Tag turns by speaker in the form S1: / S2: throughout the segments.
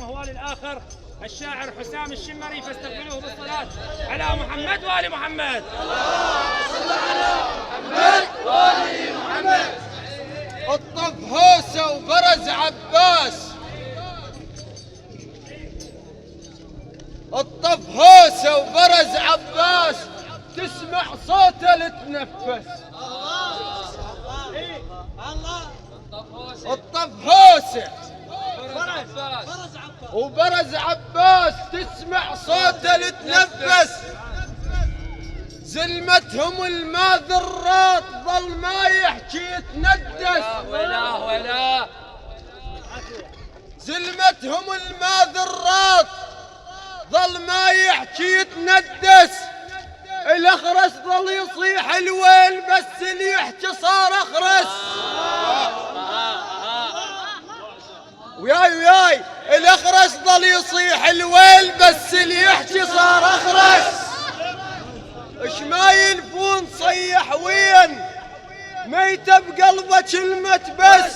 S1: الأولكم وهو الآخر الشاعر حسام الشمري، فاستقبلوه بالصلاة على محمد وآل محمد.
S2: صل على محمد وآل محمد. الطف هوسة وبرز عباس، الطف هوسة وبرز عباس، تسمع صوته لتنفس. الطف هوسة وبرز عباس، تسمع صوته لتنفس. زلمتهم الماذرات ظل ما يحكي يتندس.
S3: ولا
S2: زلمتهم الماذرات ظل ما يحكي يتندس. الاخرس ظل يصيح الويل بس اللي يحكي صار اخرس. وياي الاخرس ظل يصيح الويل بس اللي يحكي صار اخرس. اش ما يلفون صيح وين ميته بقلبه كلمة بس.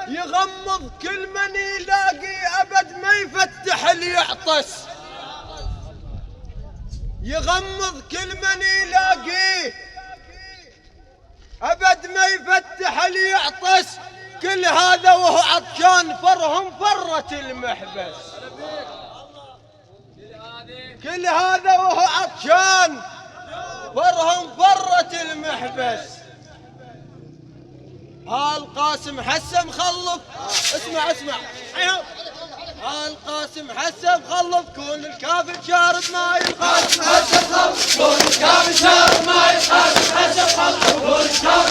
S2: يغمض كل من يلاقي ابد ما يفتح اللي يعطس. يغمض كل من يلاقيه ابد ما يفتح اللي يعطس. كل هذا وهو عطشان فرهم فرت المحبس. كل هذا وهو عطشان فرهم فرت المحبس. هالقاسم حسه مخلف، اسمع هالقاسم حسه مخلف، كون الكافر شارب ما يخالف. حسه مخلف كون الكافر شارب ما يخالف. حسه مخلف كون الكافر